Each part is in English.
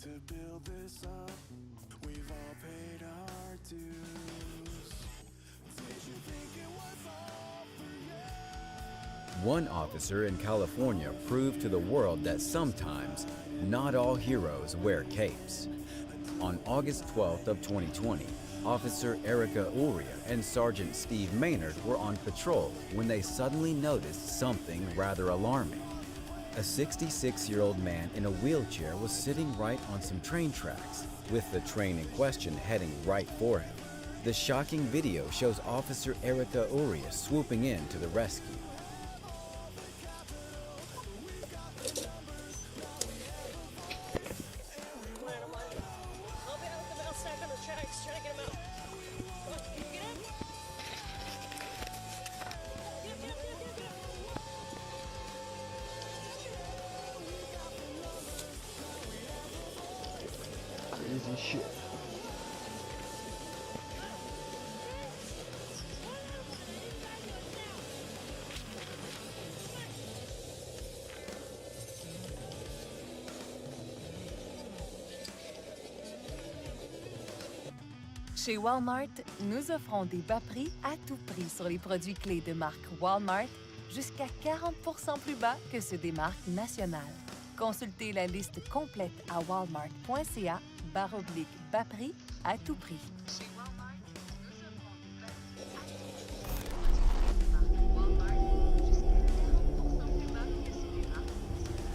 to build this up. We've all paid our dues. Did you think it was all for you? One officer in California proved to the world that sometimes not all heroes wear capes. On August 12th of 2020, Officer Erica Uria and Sergeant Steve Maynard were on patrol when they suddenly noticed something rather alarming. A 66-year-old man in a wheelchair was sitting right on some train tracks, with the train in question heading right for him. The shocking video shows Officer Erica Uria swooping in to the rescue. Crazy shit. Chez Walmart, nous offrons des bas prix à tout prix sur les produits clés de marque Walmart, jusqu'à 40% plus bas que ceux des marques nationales. Consultez la liste complète à walmart.ca/bas prix à tout prix. Chez Walmart, nous offrons des bas prix à tout prix sur les produits Walmart, jusqu'à 40% plus bas que ceux des marques nationales.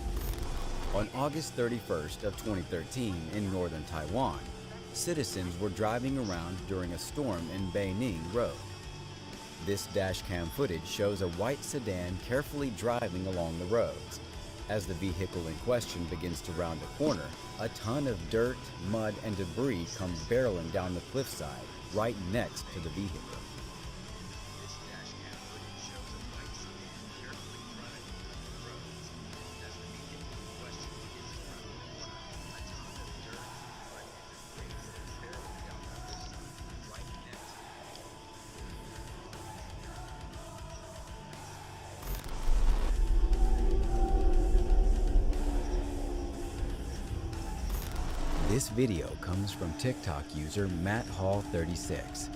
On August 31st of 2013 in northern Taiwan, citizens were driving around during a storm in Beining Road. This dashcam footage shows a white sedan carefully driving along the roads. As the vehicle in question begins to round a corner, a ton of dirt, mud, and debris comes barreling down the cliffside right next to the vehicle. This video comes from TikTok user MattHall36.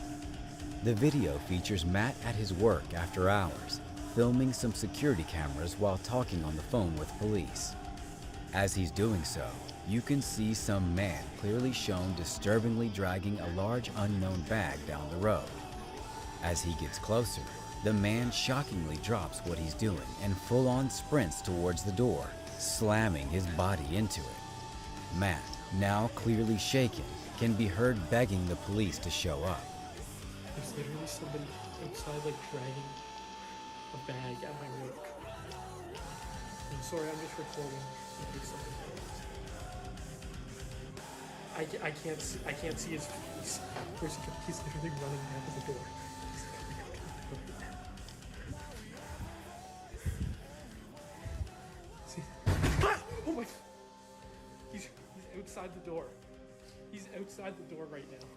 The video features Matt at his work after hours, filming some security cameras while talking on the phone with police. As he's doing so, you can see some man clearly shown disturbingly dragging a large unknown bag down the road. As he gets closer, the man shockingly drops what he's doing and full-on sprints towards the door, slamming his body into it. Matt, now clearly shaken, can be heard begging the police to show up. There's literally somebody outside, like, dragging a bag at my work. I'm sorry, I'm just recording. I can't see his face. Where's he going? He's literally running down to the door. He's coming out to the door right now. See? Ah! Oh my! He's outside the door. He's outside the door right now.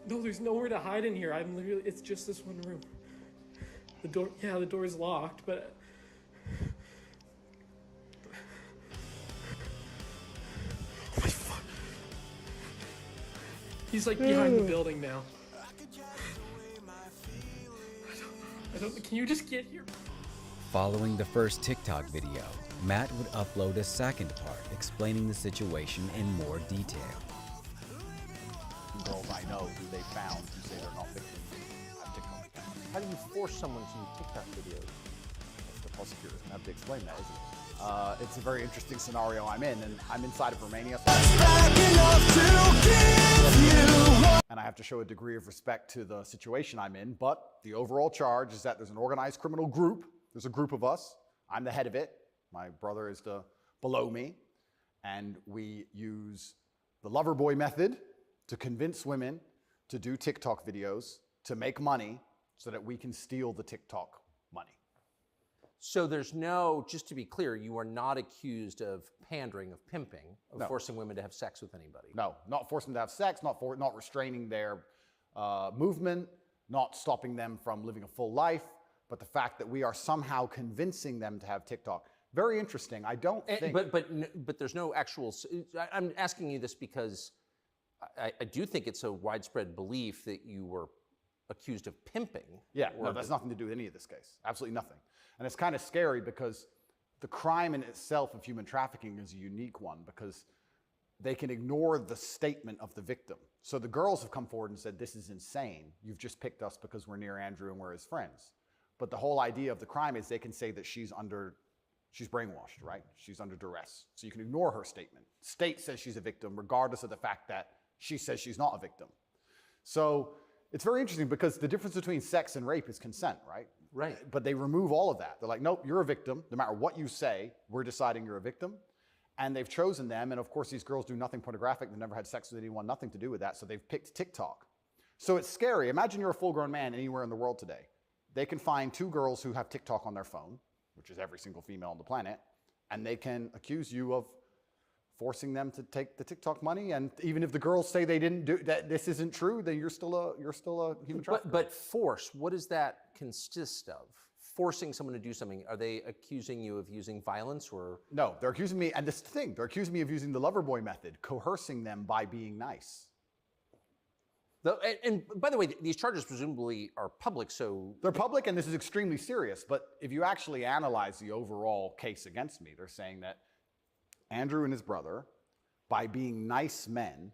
No, there's nowhere to hide in here. I'm literally, it's just this one room. The door is locked, but oh my fuck. He's like behind the building now. I don't, can you just get here? Following the first TikTok video, Matt would upload a second part explaining the situation in more detail. Girls I know who they found who say they're not victims of TikTok. How do you force someone to do TikTok videos? The prosecutor's gonna have to explain that, isn't it? It's a very interesting scenario I'm in, and I'm inside of Romania. And I have to show a degree of respect to the situation I'm in, but the overall charge is that there's an organized criminal group. There's a group of us. I'm the head of it. My brother is below me. And we use the lover boy method to convince women to do TikTok videos to make money so that we can steal the TikTok money. So there's no, just to be clear, you are not accused of pandering, of pimping, of No. forcing women to have sex with anybody. No, not forcing them to have sex, not restraining their movement, not stopping them from living a full life, but the fact that we are somehow convincing them to have TikTok. Very interesting. I don't think. But there's no actual. I'm asking you this because I do think it's a widespread belief that you were accused of pimping. Yeah, no, that's nothing to do with any of this case. Absolutely nothing. And it's kind of scary because the crime in itself of human trafficking is a unique one because they can ignore the statement of the victim. So the girls have come forward and said, this is insane. You've just picked us because we're near Andrew and we're his friends. But the whole idea of the crime is they can say that she's brainwashed, right? She's under duress. So you can ignore her statement. State says she's a victim regardless of the fact that she says she's not a victim. So it's very interesting because the difference between sex and rape is consent, right? Right. But they remove all of that. They're like, nope, you're a victim. No matter what you say, we're deciding you're a victim. And they've chosen them. And of course, these girls do nothing pornographic. They've never had sex with anyone, nothing to do with that. So they've picked TikTok. So it's scary. Imagine you're a full-grown man anywhere in the world today. They can find two girls who have TikTok on their phone, which is every single female on the planet, and they can accuse you of forcing them to take the TikTok money. And even if the girls say they didn't do that, this isn't true, then you're still a human trafficker. But force, what does that consist of? Forcing someone to do something? Are they accusing you of using violence or? No, they're accusing me, and this is the thing, they're accusing me of using the lover boy method, coercing them by being nice. And by the way, these charges presumably are public, so. They're public, and this is extremely serious, but if you actually analyze the overall case against me, they're saying that Andrew and his brother, by being nice men,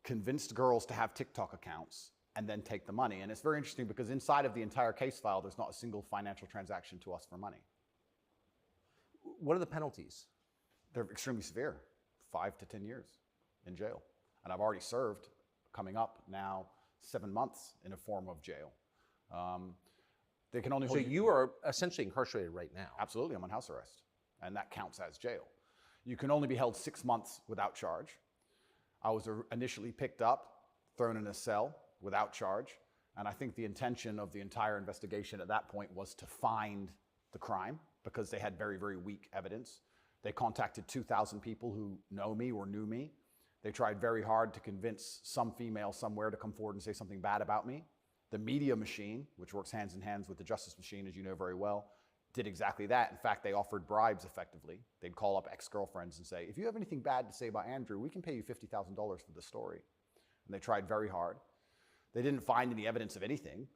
convinced girls to have TikTok accounts and then take the money. And it's very interesting because inside of the entire case file, there's not a single financial transaction to us for money. What are the penalties? They're extremely severe, 5 to 10 years in jail. And I've already served, coming up now, 7 months in a form of jail. They can only hold So you are essentially incarcerated right now. Absolutely, I'm on house arrest, and that counts as jail. You can only be held 6 months without charge. I was initially picked up, thrown in a cell without charge, and I think the intention of the entire investigation at that point was to find the crime because they had very, very weak evidence. They contacted 2,000 people who know me or knew me. They tried very hard to convince some female somewhere to come forward and say something bad about me. The media machine, which works hands in hands with the justice machine, as you know very well, did exactly that. In fact, they offered bribes effectively. They'd call up ex-girlfriends and say, if you have anything bad to say about Andrew, we can pay you $50,000 for the story. And they tried very hard. They didn't find any evidence of anything.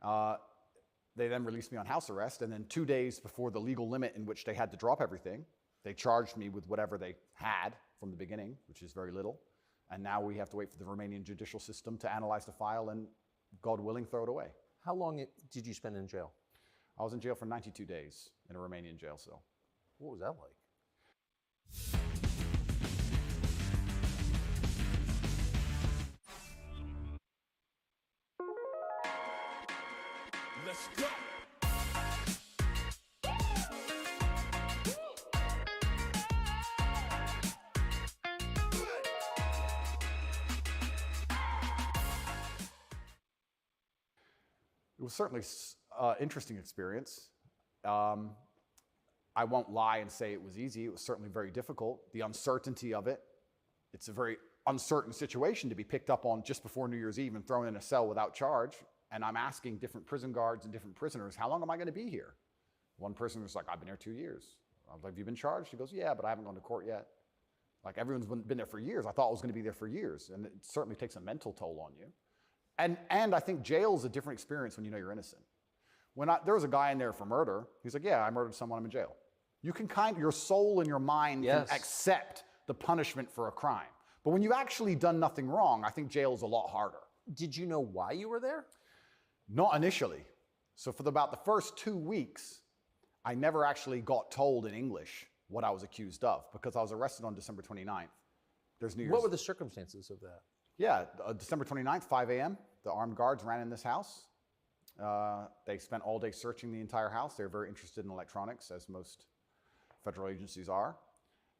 They then released me on house arrest, and then 2 days before the legal limit in which they had to drop everything, they charged me with whatever they had from the beginning, which is very little. And now we have to wait for the Romanian judicial system to analyze the file and, God willing, throw it away. How long did you spend in jail? I was in jail for 92 days in a Romanian jail cell. What was that like? Let's go. It was certainly an interesting experience. I won't lie and say it was easy. It was certainly very difficult. The uncertainty of it. It's a very uncertain situation to be picked up on just before New Year's Eve and thrown in a cell without charge. And I'm asking different prison guards and different prisoners, how long am I going to be here? One prisoner was like, I've been here 2 years. I was like, have you been charged? He goes, yeah, but I haven't gone to court yet. Like, everyone's been there for years. I thought I was going to be there for years. And it certainly takes a mental toll on you. And I think jail is a different experience when you know you're innocent. There was a guy in there for murder. He's like, yeah, I murdered someone, I'm in jail. You can your soul and your mind can accept the punishment for a crime. But when you've actually done nothing wrong, I think jail is a lot harder. Did you know why you were there? Not initially. So for about the first 2 weeks, I never actually got told in English what I was accused of because I was arrested on December 29th. There's New Year's. What were the circumstances of that? Yeah, December 29th, 5 a.m., the armed guards ran in this house. They spent all day searching the entire house. They were very interested in electronics, as most federal agencies are.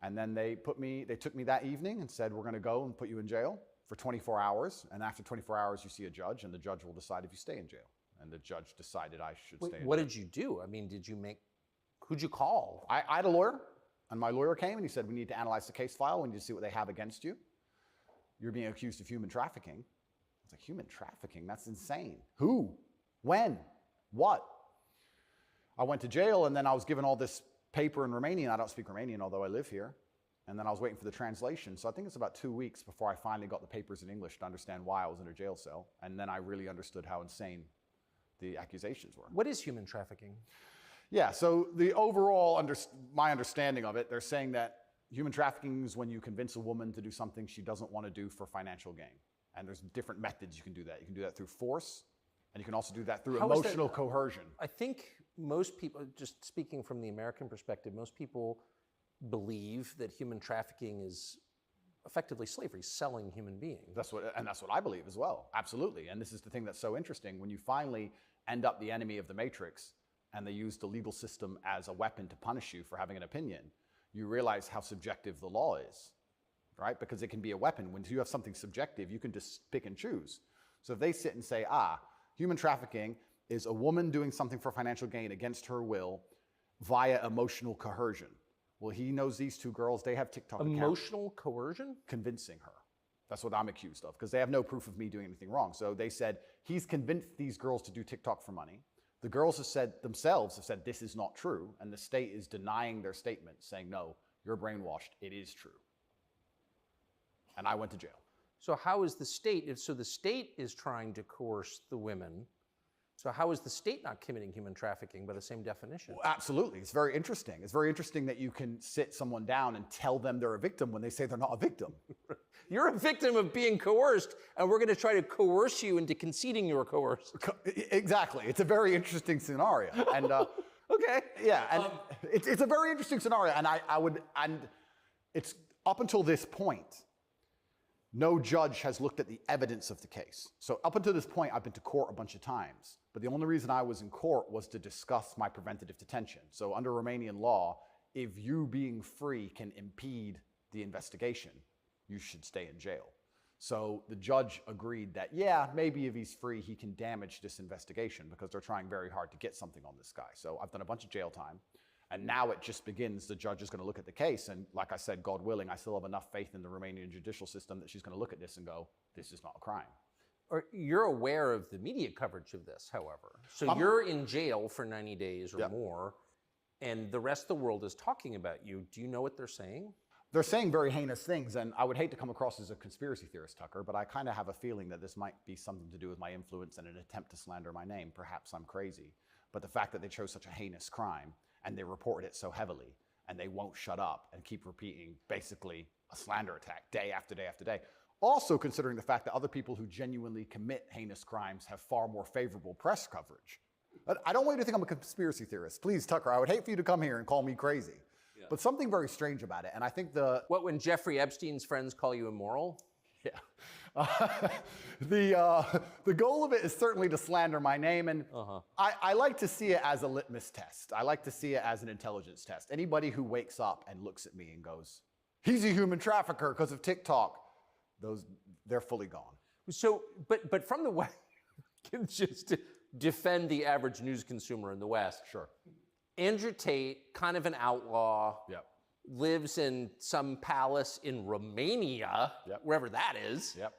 And then they took me that evening and said, we're going to go and put you in jail for 24 hours. And after 24 hours, you see a judge, and the judge will decide if you stay in jail. And the judge decided I should stay in jail. What did you do? I mean, who'd you call? I had a lawyer, and my lawyer came and he said, we need to analyze the case file. We need to see what they have against you. You're being accused of human trafficking. I was like, human trafficking? That's insane. Who? When? What? I went to jail, and then I was given all this paper in Romanian. I don't speak Romanian, although I live here. And then I was waiting for the translation. So I think it's about 2 weeks before I finally got the papers in English to understand why I was in a jail cell. And then I really understood how insane the accusations were. What is human trafficking? Yeah, so the overall, my understanding of it, they're saying that human trafficking is when you convince a woman to do something she doesn't want to do for financial gain. And there's different methods you can do that. You can do that through force, and you can also do that through How is that- emotional coercion. I think most people, just speaking from the American perspective, most people believe that human trafficking is effectively slavery, selling human beings. That's what I believe as well. Absolutely. And this is the thing that's so interesting. When you finally end up the enemy of the matrix and they use the legal system as a weapon to punish you for having an opinion, you realize how subjective the law is, right? Because it can be a weapon. When you have something subjective, you can just pick and choose. So if they sit and say, human trafficking is a woman doing something for financial gain against her will via emotional coercion. Well, he knows these two girls, they have TikTok accounts. Emotional coercion? Convincing her. That's what I'm accused of, because they have no proof of me doing anything wrong. So they said, he's convinced these girls to do TikTok for money. The girls have said, this is not true, and the state is denying their statement, saying, no, you're brainwashed, it is true. And I went to jail. So how is the state, so the state is trying to coerce the women, so how is the state not committing human trafficking by the same definition? Well, absolutely, it's very interesting. It's very interesting that you can sit someone down and tell them they're a victim when they say they're not a victim. You're a victim of being coerced, and we're going to try to coerce you into conceding you were coerced. Exactly, it's a very interesting scenario. And Okay. yeah, and it's a very interesting scenario, and it's up until this point, no judge has looked at the evidence of the case. So up until this point, I've been to court a bunch of times, but the only reason I was in court was to discuss my preventative detention. So under Romanian law, if you being free can impede the investigation, you should stay in jail. So the judge agreed that, yeah, maybe if he's free, he can damage this investigation because they're trying very hard to get something on this guy. So I've done a bunch of jail time. And now it just begins, the judge is going to look at the case. And like I said, God willing, I still have enough faith in the Romanian judicial system that she's going to look at this and go, this is not a crime. You're aware of the media coverage of this, however. So you're in jail for 90 days or more, and the rest of the world is talking about you. Do you know what they're saying? They're saying very heinous things, and I would hate to come across as a conspiracy theorist, Tucker, but I kind of have a feeling that this might be something to do with my influence and an attempt to slander my name. Perhaps I'm crazy. But the fact that they chose such a heinous crime, and they reported it so heavily, and they won't shut up and keep repeating basically a slander attack day after day after day. Also considering the fact that other people who genuinely commit heinous crimes have far more favorable press coverage. I don't want you to think I'm a conspiracy theorist. Please, Tucker, I would hate for you to come here and call me crazy. Yeah. But something very strange about it, and I think What, when Jeffrey Epstein's friends call you immoral? Yeah. The goal of it is certainly to slander my name, and I like to see it as a litmus test. I like to see it as an intelligence test. Anybody who wakes up and looks at me and goes, he's a human trafficker because of TikTok, they're fully gone. So, but from the West, just to defend the average news consumer in the West. Sure. Andrew Tate, kind of an outlaw. Yep. Lives in some palace in Romania, wherever that is. Yep.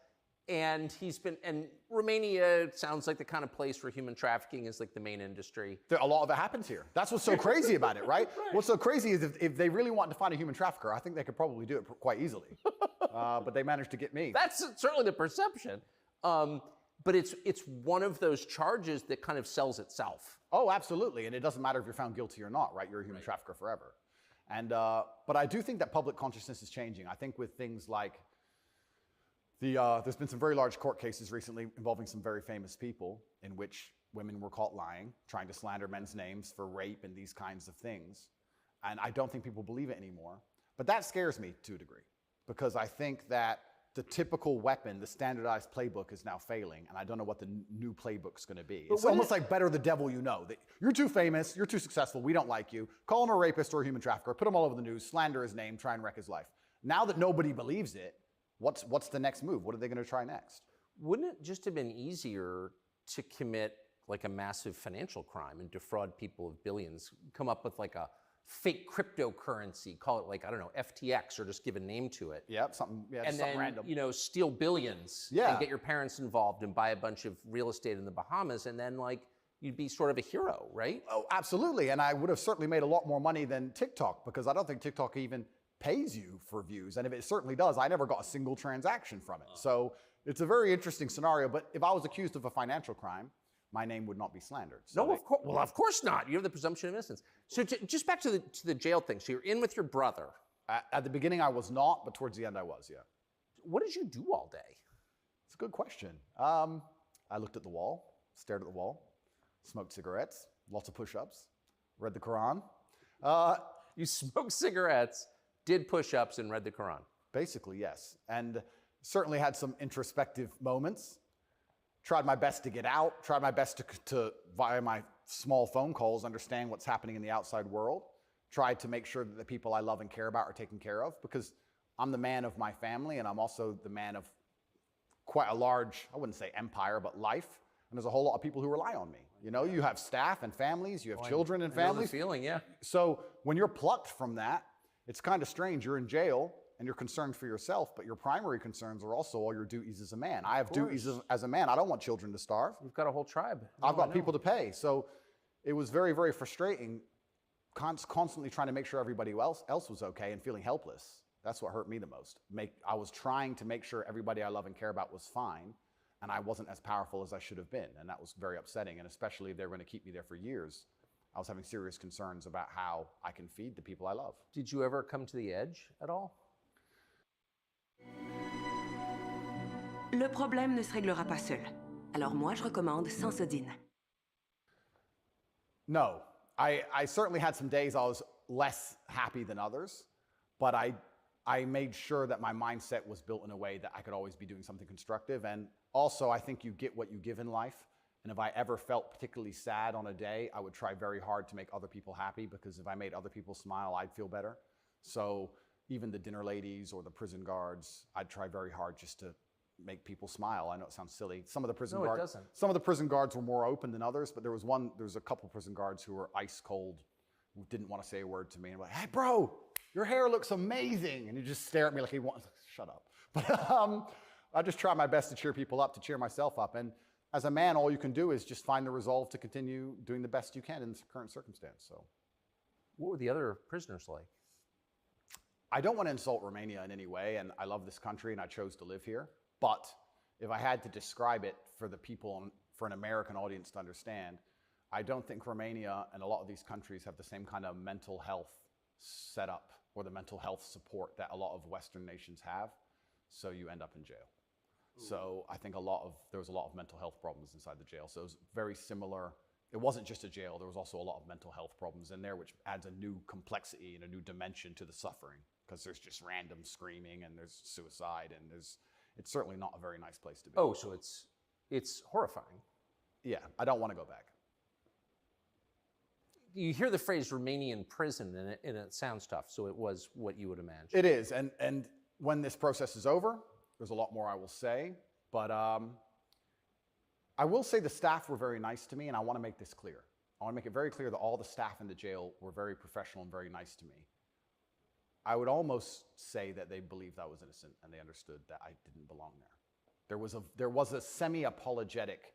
And Romania sounds like the kind of place where human trafficking is like the main industry. A lot of it happens here. That's what's so crazy about it, right? What's so crazy is if they really wanted to find a human trafficker, I think they could probably do it quite easily. But they managed to get me. That's certainly the perception. But it's one of those charges that kind of sells itself. Oh, absolutely. And it doesn't matter if you're found guilty or not, right? You're a human trafficker forever. And but I do think that public consciousness is changing. I think with things like there's been some very large court cases recently involving some very famous people in which women were caught lying, trying to slander men's names for rape and these kinds of things. And I don't think people believe it anymore. But that scares me to a degree because I think that the typical weapon, the standardized playbook is now failing, and I don't know what the new playbook's going to be. It's almost like better the devil you know. You're too famous, you're too successful, we don't like you. Call him a rapist or a human trafficker, put him all over the news, slander his name, try and wreck his life. Now that nobody believes it, what's the next move? What are they going to try next? Wouldn't it just have been easier to commit like a massive financial crime and defraud people of billions, come up with like a fake cryptocurrency, call it like, I don't know, FTX, or just give a name to it. Yeah, something random. You know, steal billions and get your parents involved and buy a bunch of real estate in the Bahamas, and then like you'd be sort of a hero, right? Oh, absolutely. And I would have certainly made a lot more money than TikTok because I don't think TikTok even pays you for views. And if it certainly does, I never got a single transaction from it. So it's a very interesting scenario. But if I was accused of a financial crime, my name would not be slandered. So No, of course. Well, of course not. You have the presumption of innocence. So just back to the jail thing. So you're in with your brother. At the beginning, I was not, but towards the end, I was, yeah. What did you do all day? It's a good question. I looked at the wall, stared at the wall, smoked cigarettes, lots of push-ups, read the Quran. You smoked cigarettes, did push-ups, and read the Quran. Basically, yes. And certainly had some introspective moments. Tried my best to get out, tried my best to via my small phone calls, understand what's happening in the outside world. Tried to make sure that the people I love and care about are taken care of because I'm the man of my family and I'm also the man of quite a large, I wouldn't say empire, but life. And there's a whole lot of people who rely on me. You know, you have staff and families, you have children and I know the families. feeling, yeah. So when you're plucked from that, it's kind of strange. You're in jail and you're concerned for yourself, but your primary concerns are also all your duties as a man. I have duties as a man. I don't want children to starve. You've got a whole tribe. I've got people to pay. So it was very, very frustrating, constantly trying to make sure everybody else was okay and feeling helpless. That's what hurt me the most. I was trying to make sure everybody I love and care about was fine, and I wasn't as powerful as I should have been, and that was very upsetting, and especially if they were going to keep me there for years. I was having serious concerns about how I can feed the people I love. Did you ever come to the edge at all? Le problème ne se réglera pas seul. Alors moi, je recommande Sensodyne. No. I certainly had some days I was less happy than others, but I made sure that my mindset was built in a way that I could always be doing something constructive. And also, I think you get what you give in life. And if I ever felt particularly sad on a day, I would try very hard to make other people happy because if I made other people smile, I'd feel better. So even the dinner ladies or the prison guards, I'd try very hard just to make people smile. I know it sounds silly. Some of the prison guards, it doesn't. Some of the prison guards were more open than others, but there was a couple prison guards who were ice cold, who didn't want to say a word to me. And I'm like, hey, bro, your hair looks amazing. And he just stare at me like he wants, shut up. But I just try my best to cheer people up, to cheer myself up. And as a man, all you can do is just find the resolve to continue doing the best you can in this current circumstance. So, what were the other prisoners like? I don't want to insult Romania in any way, and I love this country and I chose to live here. But if I had to describe it for the people, for an American audience to understand, I don't think Romania and a lot of these countries have the same kind of mental health setup or the mental health support that a lot of Western nations have. So you end up in jail. So I think there was a lot of mental health problems inside the jail. So it was very similar. It wasn't just a jail. There was also a lot of mental health problems in there, which adds a new complexity and a new dimension to the suffering because there's just random screaming and there's suicide and it's certainly not a very nice place to be. Oh, so it's horrifying. Yeah, I don't want to go back. You hear the phrase Romanian prison and it sounds tough, so it was what you would imagine. It is, and when this process is over, there's a lot more I will say, but I will say the staff were very nice to me, and I want to make this clear. I want to make it very clear that all the staff in the jail were very professional and very nice to me. I would almost say that they believed I was innocent and they understood that I didn't belong there. There was a semi-apologetic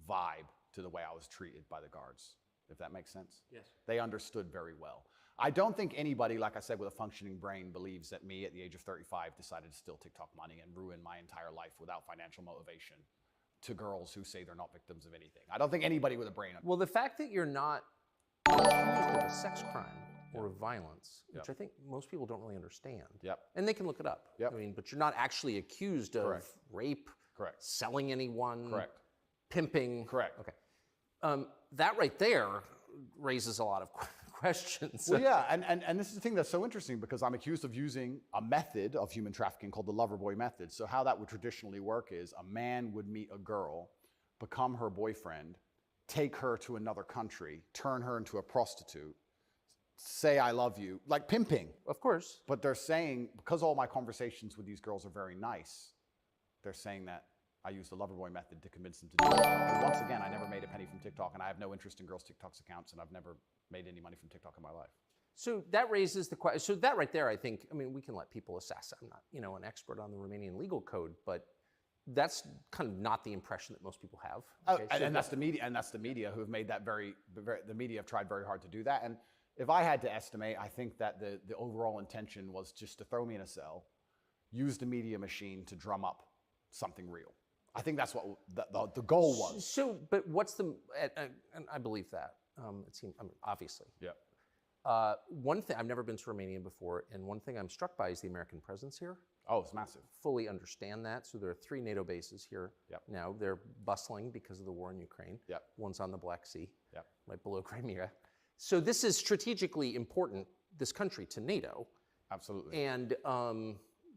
vibe to the way I was treated by the guards, if that makes sense. Yes. They understood very well. I don't think anybody, like I said, with a functioning brain believes that me at the age of 35 decided to steal TikTok money and ruin my entire life without financial motivation to girls who say they're not victims of anything. I don't think anybody with a brain. Well, the fact that you're not accused of a sex crime or of violence, which I think most people don't really understand. Yep. And they can look it up. Yep. I mean, but you're not actually accused of Correct. rape, Correct. selling anyone, Correct. pimping. Correct. Okay. That right there raises a lot of questions. Well, yeah, and this is the thing that's so interesting because I'm accused of using a method of human trafficking called the Loverboy method. So how that would traditionally work is a man would meet a girl, become her boyfriend, take her to another country, turn her into a prostitute, say I love you, like pimping. Of course. But they're saying, because all my conversations with these girls are very nice, they're saying that I use the Loverboy method to convince them to do it. And once again, I never made a penny from TikTok, and I have no interest in girls' TikTok's accounts, and I've never made any money from TikTok in my life. So that raises the question. So that right there, I think, I mean, we can let people assess. I'm not, an expert on the Romanian legal code, but that's kind of not the impression that most people have. Okay, so and that's the media, who have made that the media have tried very hard to do that. And if I had to estimate, I think that the overall intention was just to throw me in a cell, use the media machine to drum up something real. I think that's what the goal was. So, but what's the, and I believe that, it seems, I mean, obviously. Yeah. One thing, I've never been to Romania before, and one thing I'm struck by is the American presence here. Oh, it's massive. Fully understand that. So there are 3 NATO bases here. Yep. Now. They're bustling because of the war in Ukraine. Yep. One's on the Black Sea, Yep. right below Crimea. So this is strategically important, this country, to NATO. Absolutely. And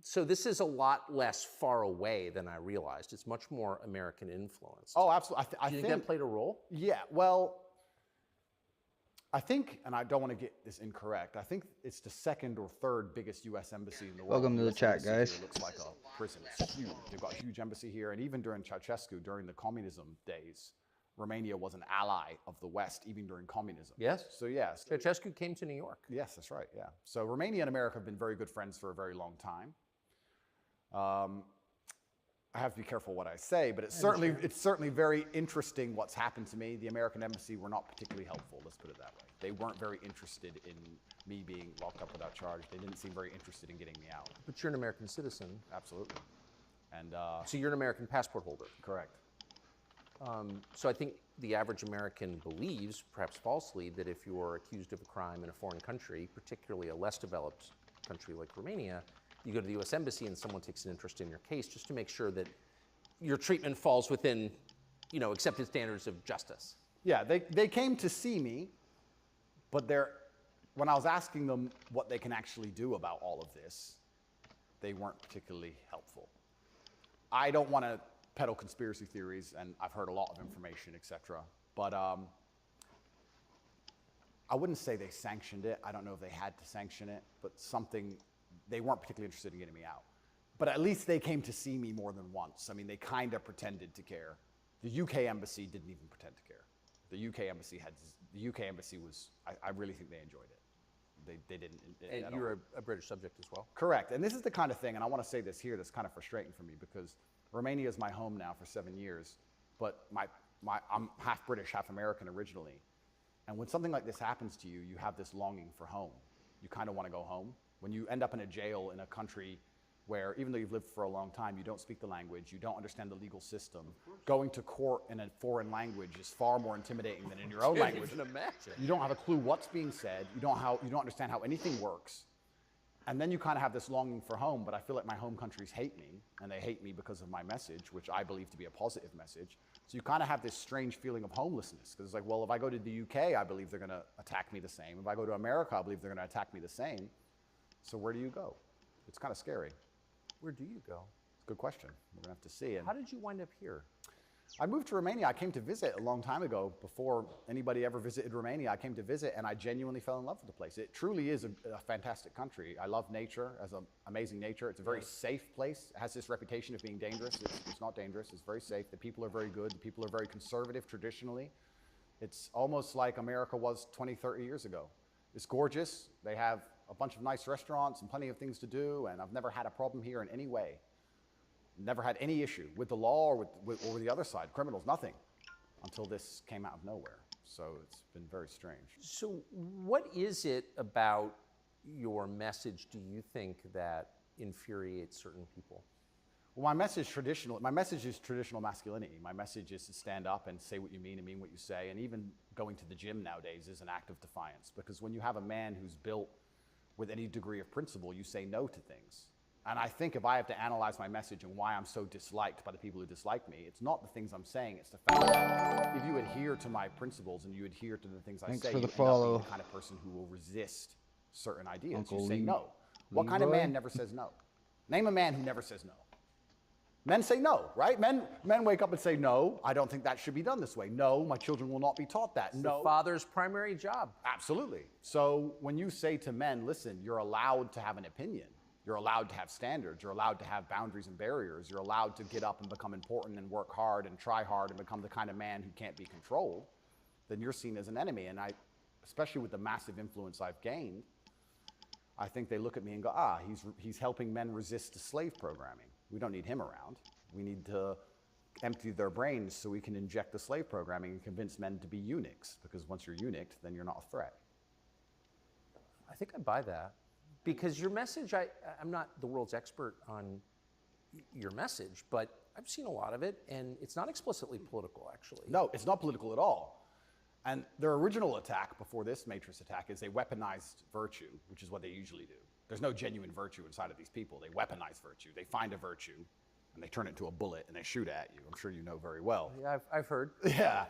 so this is a lot less far away than I realized. It's much more American influence. Oh, absolutely. I Do you think think that played a role? Yeah, well, I think, and I don't want to get this incorrect, I think it's the 2nd or 3rd biggest U.S. embassy in the world. Welcome to the US chat, embassy here guys. looks like a prison. It's huge. They've got a huge embassy here, and even during Ceausescu, during the communism days, Romania was an ally of the West, even during communism. Yes. So yes. Ceausescu came to New York. Yes, that's right. Yeah. So Romania and America have been very good friends for a very long time. I have to be careful what I say, but it's certainly very interesting what's happened to me. The American embassy were not particularly helpful. Let's put it that way. They weren't very interested in me being locked up without charge. They didn't seem very interested in getting me out. But you're an American citizen. Absolutely. And So you're an American passport holder. correct. So I think the average American believes, perhaps falsely, that if you're accused of a crime in a foreign country, particularly a less developed country like Romania, you go to the U.S. Embassy and someone takes an interest in your case just to make sure that your treatment falls within, accepted standards of justice. Yeah, they came to see me, but when I was asking them what they can actually do about all of this, they weren't particularly helpful. I don't want to peddle conspiracy theories, and I've heard a lot of information, etc. But I wouldn't say they sanctioned it. I don't know if they had to sanction it, but they weren't particularly interested in getting me out. But at least they came to see me more than once. I mean, they kind of pretended to care. The UK embassy didn't even pretend to care. The UK embassy was, I really think they enjoyed it. They didn't. And you're a British subject as well? Correct. And this is the kind of thing, and I want to say this here, that's kind of frustrating for me because Romania is my home now for 7 years, but I'm half British, half American originally. And when something like this happens to you, you have this longing for home. You kind of want to go home. When you end up in a jail in a country where, even though you've lived for a long time, you don't speak the language, you don't understand the legal system, going to court in a foreign language is far more intimidating than in your own language. Can't even imagine. You don't have a clue what's being said. You don't understand how anything works. And then you kind of have this longing for home, but I feel like my home countries hate me, and they hate me because of my message, which I believe to be a positive message. So you kind of have this strange feeling of homelessness, because it's like, well, if I go to the UK, I believe they're going to attack me the same. If I go to America, I believe they're going to attack me the same. So where do you go? It's kind of scary. Where do you go? It's a good question. We're going to have to see. And How did you wind up here? I moved to Romania. I came to visit a long time ago. Before anybody ever visited Romania, I came to visit, and I genuinely fell in love with the place. It truly is a fantastic country. I love nature, as an amazing nature. It's a very safe place. It has this reputation of being dangerous. It's not dangerous. It's very safe. The people are very good. The people are very conservative traditionally. It's almost like America was 20, 30 years ago. It's gorgeous. They have a bunch of nice restaurants and plenty of things to do, and I've never had a problem here in any way. Never had any issue with the law or with the other side, criminals, nothing, until this came out of nowhere. So it's been very strange. So what is it about your message, do you think, that infuriates certain people? Well, my message is traditional masculinity. My message is to stand up and say what you mean and mean what you say. And even going to the gym nowadays is an act of defiance, because when you have a man who's built with any degree of principle, you say no to things. And I think if I have to analyze my message and why I'm so disliked by the people who dislike me, it's not the things I'm saying, it's the fact that if you adhere to my principles and you adhere to the things I Thanks say, for you the end up follow. being the kind of person who will resist certain ideas. Uncle You say Lee- no. What kind of Leroy? man never says no? Name a man who never says no. Men say no, right? Men wake up and say, no, I don't think that should be done this way. No, my children will not be taught that. It's No. the father's primary job. Absolutely. So when you say to men, listen, you're allowed to have an opinion, you're allowed to have standards, you're allowed to have boundaries and barriers, you're allowed to get up and become important and work hard and try hard and become the kind of man who can't be controlled, then you're seen as an enemy. And especially with the massive influence I've gained, I think they look at me and go, he's helping men resist the slave programming. We don't need him around. We need to empty their brains so we can inject the slave programming and convince men to be eunuchs, because once you're eunuched, then you're not a threat. I think I buy that. Because your message, I'm not the world's expert on your message, but I've seen a lot of it, and it's not explicitly political, actually. No, it's not political at all. And their original attack before this Matrix attack is they weaponized virtue, which is what they usually do. There's no genuine virtue inside of these people. They weaponize virtue. They find a virtue, and they turn it into a bullet, and they shoot at you. I'm sure you know very well. Yeah, I've heard. Yeah.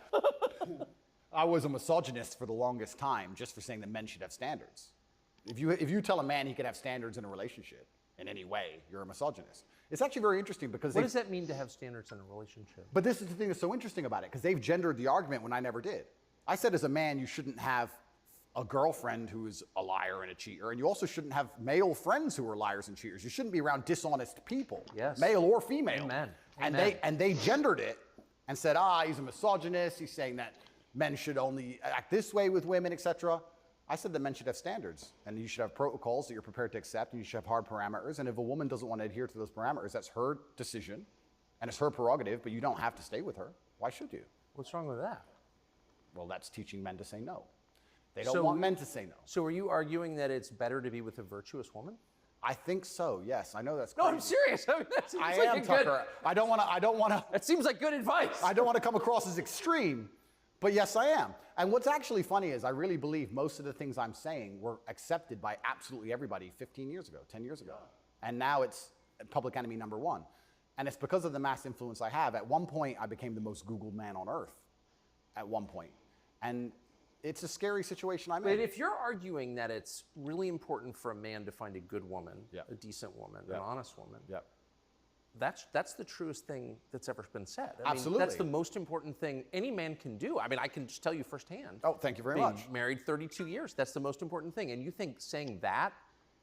I was a misogynist for the longest time just for saying that men should have standards. If you tell a man he can have standards in a relationship in any way, you're a misogynist. It's actually very interesting because What does that mean to have standards in a relationship? But this is the thing that's so interesting about it, because they've gendered the argument when I never did. I said as a man, you shouldn't have a girlfriend who is a liar and a cheater, and you also shouldn't have male friends who are liars and cheaters. You shouldn't be around dishonest people, Yes. male or female. Amen. And Amen. they gendered it and said, he's a misogynist. He's saying that men should only act this way with women, etc. I said that men should have standards, and you should have protocols that you're prepared to accept, and you should have hard parameters. And if a woman doesn't want to adhere to those parameters, that's her decision, and it's her prerogative, but you don't have to stay with her. Why should you? What's wrong with that? Well, that's teaching men to say no. They don't want men to say no. So are you arguing that it's better to be with a virtuous woman? I think so, yes. I know that's No, crazy. I'm serious. I mean, that seems I like am, a good, Tucker. I don't want to that seems like good advice. I don't want to come across as extreme, but yes, I am. And what's actually funny is I really believe most of the things I'm saying were accepted by absolutely everybody 15 years ago, 10 years ago. And now it's public enemy number one. And it's because of the mass influence I have. At one point, I became the most Googled man on earth. At one point. And it's a scary situation I'm in. But if you're arguing that it's really important for a man to find a good woman, Yeah. a decent woman, Yeah. an honest woman, Yep. that's the truest thing that's ever been said. I mean, Absolutely. that's the most important thing any man can do. I mean, I can just tell you firsthand. Oh, thank you very Being much. married 32 years, that's the most important thing. And you think saying that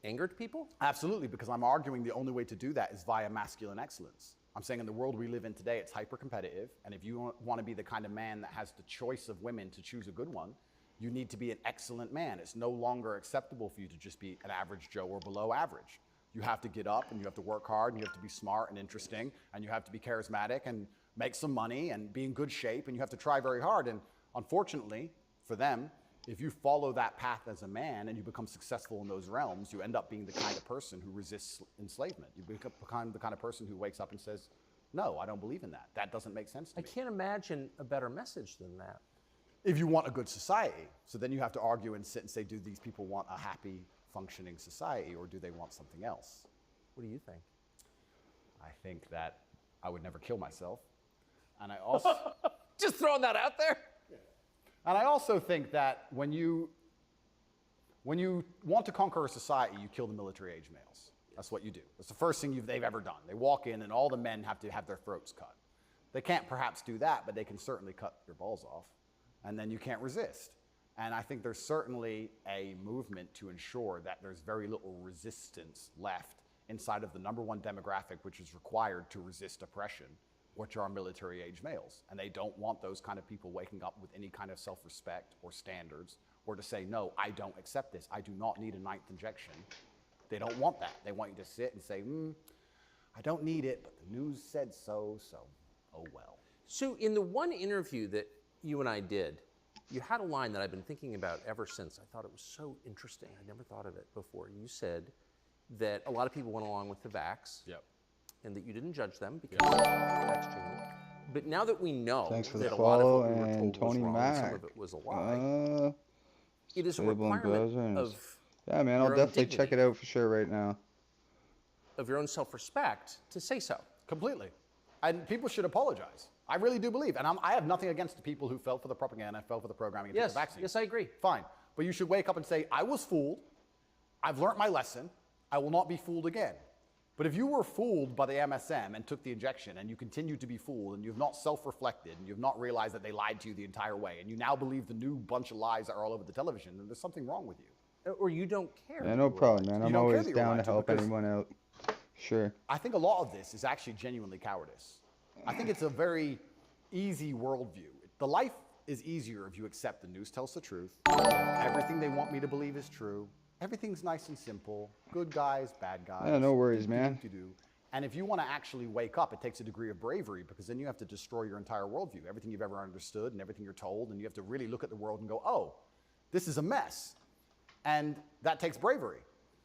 angered people? Absolutely, because I'm arguing the only way to do that is via masculine excellence. I'm saying in the world we live in today, it's hyper-competitive, and if you want to be the kind of man that has the choice of women to choose a good one, you need to be an excellent man. It's no longer acceptable for you to just be an average Joe or below average. You have to get up and you have to work hard and you have to be smart and interesting and you have to be charismatic and make some money and be in good shape and you have to try very hard. And unfortunately for them, if you follow that path as a man and you become successful in those realms, you end up being the kind of person who resists enslavement. You become the kind of person who wakes up and says, no, I don't believe in that. That doesn't make sense to I me. can't imagine a better message than that. If you want a good society. So then you have to argue and sit and say, do these people want a happy, functioning society or do they want something else? What do you think? I think that I would never kill myself. And I also Just throwing that out there. and I also think that when you want to conquer a society, you kill the military age males. That's what you do. That's the first thing they've ever done. They walk in and all the men have to have their throats cut. They can't perhaps do that, but they can certainly cut your balls off. And then you can't resist. And I think there's certainly a movement to ensure that there's very little resistance left inside of the number one demographic which is required to resist oppression, which are military age males. And they don't want those kind of people waking up with any kind of self-respect or standards or to say, no, I don't accept this. I do not need a ninth injection. They don't want that. They want you to sit and say, I don't need it, but the news said so, so oh well. So in the one interview that you and I did, you had a line that I've been thinking about ever since. I thought it was so interesting. I never thought of it before. You said that a lot of people went along with the vax, Yep. and that you didn't judge them because of the vax gene. But now that we know Thanks for that the a lot of follow, what we were and told was Tony wrong, Mac. some of it was a lie, it is a Stable and requirement Bowser of yeah, man, I'll your own definitely check dignity, it out for sure right now. of your own self-respect to say so. Completely. And people should apologize. I really do believe. And I have nothing against the people who fell for the propaganda, fell for the programming, and took Yes, the vaccine. yes, I agree. Fine. But you should wake up and say, I was fooled. I've learned my lesson. I will not be fooled again. But if you were fooled by the MSM and took the injection and you continue to be fooled and you've not self-reflected and you've not realized that they lied to you the entire way and you now believe the new bunch of lies that are all over the television, then there's something wrong with you. Or you don't care. Yeah, no problem, man. I'm don't care always that you're down lying to to help because- anyone out. Sure. I think a lot of this is actually genuinely cowardice. I think it's a very easy worldview. The life is easier if you accept the news tells the truth. Everything they want me to believe is true. Everything's nice and simple. Good guys, bad guys. Yeah, no worries, do-do-do-do-do. man. And if you want to actually wake up, it takes a degree of bravery, because then you have to destroy your entire worldview, everything you've ever understood and everything you're told, and you have to really look at the world and go, oh, this is a mess. And that takes bravery.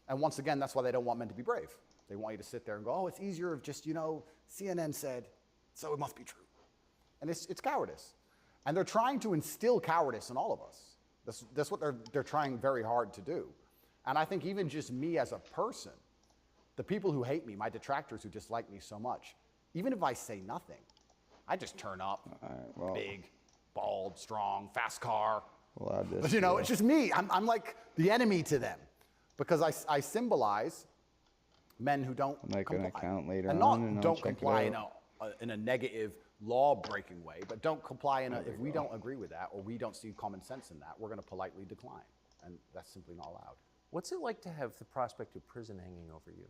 And once again, that's why they don't want men to be brave. They want you to sit there and go, oh, it's easier if just, CNN said, so it must be true. And it's cowardice. And they're trying to instill cowardice in all of us. That's what they're trying very hard to do. And I think even just me as a person, the people who hate me, my detractors who dislike me so much, even if I say nothing, I just turn up, big, bald, strong, fast car. We'll add this. But, it's just me. I'm like the enemy to them, because I symbolize men who don't I'll make comply. an account later and on, not and I'll don't check it comply out. in a negative law-breaking way, but don't comply if we don't agree with that, or we don't see common sense in that, we're going to politely decline, and that's simply not allowed. What's it like to have the prospect of prison hanging over you?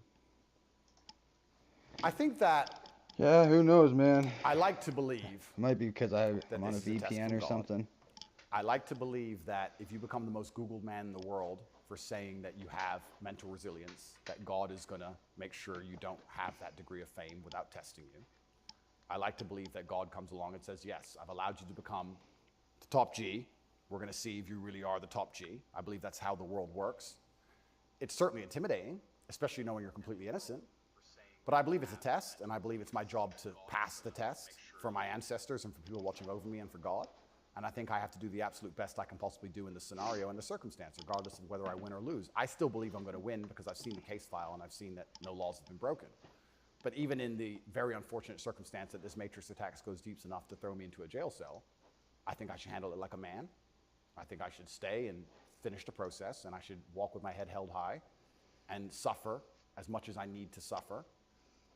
I think that Yeah, who knows, man? I like to believe Might be because I'm on a this is a test VPN from or God. something. I like to believe that if you become the most Googled man in the world for saying that you have mental resilience, that God is going to make sure you don't have that degree of fame without testing you. I like to believe that God comes along and says, yes, I've allowed you to become the top G. We're going to see if you really are the top G. I believe that's how the world works. It's certainly intimidating, especially knowing you're completely innocent. But I believe it's a test, and I believe it's my job to pass the test for my ancestors and for people watching over me and for God. And I think I have to do the absolute best I can possibly do in the scenario and the circumstance, regardless of whether I win or lose. I still believe I'm going to win because I've seen the case file and I've seen that no laws have been broken. But even in the very unfortunate circumstance that this matrix attack goes deep enough to throw me into a jail cell, I think I should handle it like a man. I think I should stay and finish the process, and I should walk with my head held high and suffer as much as I need to suffer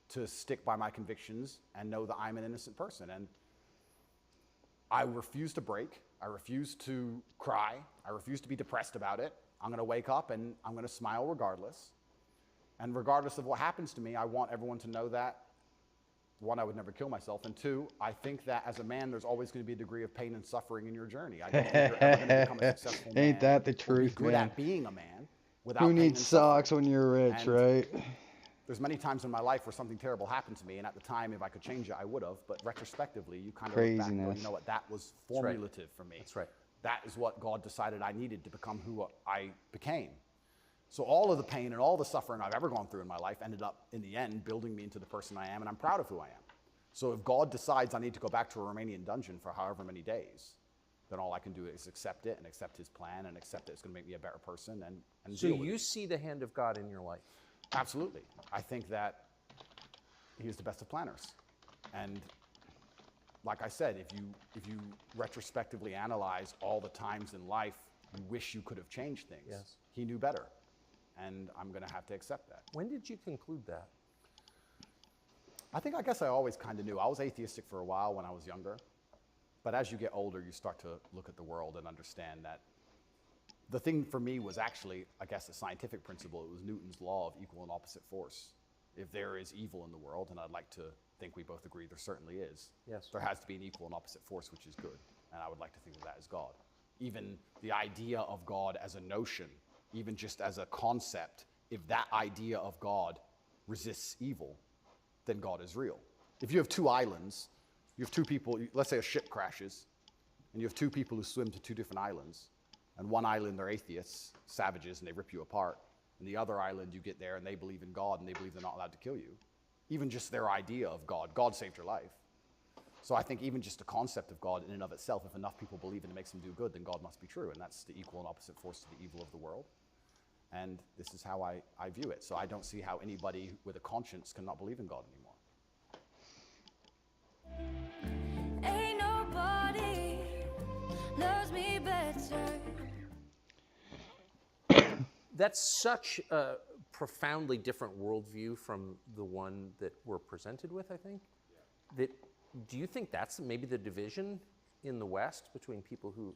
to stick by my convictions and know that I'm an innocent person. And I refuse to break. I refuse to cry. I refuse to be depressed about it. I'm going to wake up and I'm going to smile regardless. And regardless of what happens to me, I want everyone to know that, one, I would never kill myself, and two, I think that as a man, there's always going to be a degree of pain and suffering in your journey. I don't think you're ever going to become a successful man. Ain't that the or be truth, good man? at being a man without Who pain needs and suffering. socks when you're rich, And right? There's many times in my life where something terrible happened to me, and at the time, if I could change it, I would have. But retrospectively, you kind of look back and go, Craziness. you know what, that was right. formulative for me. That's right. That is what God decided I needed to become who I became. So all of the pain and all the suffering I've ever gone through in my life ended up, in the end, building me into the person I am, and I'm proud of who I am. So if God decides I need to go back to a Romanian dungeon for however many days, then all I can do is accept it and accept his plan and accept that it's going to make me a better person and So deal with you it. see the hand of God in your life? Absolutely. I think that he is the best of planners. And like I said, if you retrospectively analyze all the times in life you wish you could have changed things, Yes. he knew better. And I'm going to have to accept that. When did you conclude that? I guess I always kind of knew. I was atheistic for a while when I was younger. But as you get older, you start to look at the world and understand that the thing for me was actually, I guess, a scientific principle. It was Newton's law of equal and opposite force. If there is evil in the world, and I'd like to think we both agree there certainly is, Yes. there has to be an equal and opposite force, which is good. And I would like to think of that as God. Even the idea of God as a notion, even just as a concept, if that idea of God resists evil, then God is real. If you have two islands, you have two people, let's say a ship crashes, and you have two people who swim to two different islands, and one island they're atheists, savages, and they rip you apart, and the other island you get there and they believe in God and they believe they're not allowed to kill you. Even just their idea of God saved your life. So I think even just the concept of God in and of itself, if enough people believe it and it makes them do good, then God must be true, and that's the equal and opposite force to the evil of the world. And this is how I view it. So I don't see how anybody with a conscience cannot believe in God anymore. Ain't nobody loves me better. That's such a profoundly different worldview from the one that we're presented with, I think. That, do you think that's maybe the division in the West between people who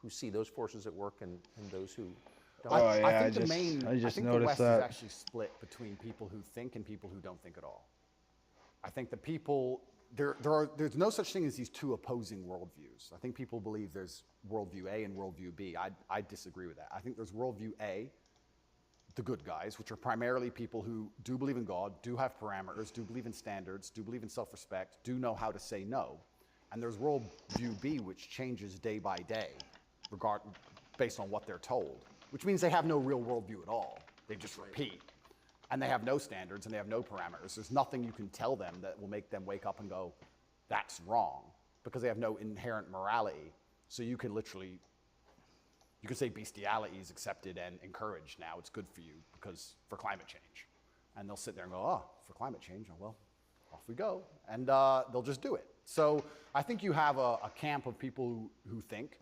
see those forces at work and those who don't? Oh, yeah, I I think just the noticed West that. is actually split between people who think and people who don't think at all. I think the people, there's no such thing as these two opposing worldviews. I think people believe there's worldview A and worldview B. I disagree with that. I think there's worldview A the good guys, which are primarily people who do believe in God, do have parameters, do believe in standards, do believe in self-respect, do know how to say no. And there's worldview B, which changes day by day, based on what they're told, which means they have no real worldview at all. They just repeat. And they have no standards and they have no parameters. There's nothing you can tell them that will make them wake up and go, that's wrong, because they have no inherent morality. So you can literally, you could say bestiality is accepted and encouraged now. It's good for you because for climate change. And they'll sit there and go, oh, for climate change, oh, well, off we go. And they'll just do it. So I think you have a camp of people who think,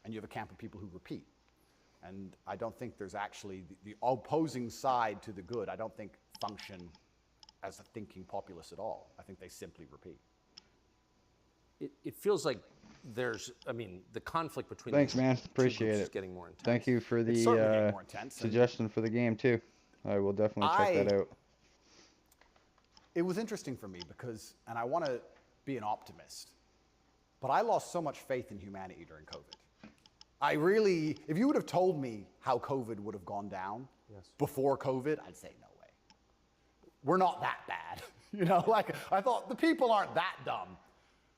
and you have a camp of people who repeat. And I don't think there's actually the opposing side to the good, I don't think function as a thinking populace at all. I think they simply repeat. It feels like there's, I mean, the conflict between Thanks, the man. two Appreciate groups it. is getting more intense. Thank you for It's certainly getting the more intense, and suggestion for the game too. I will definitely check that out. It was interesting for me because, and I want to be an optimist, but I lost so much faith in humanity during COVID. I really, if you would have told me how COVID would have gone down before COVID, I'd say no way. We're not that bad. You know, like I thought the people aren't that dumb.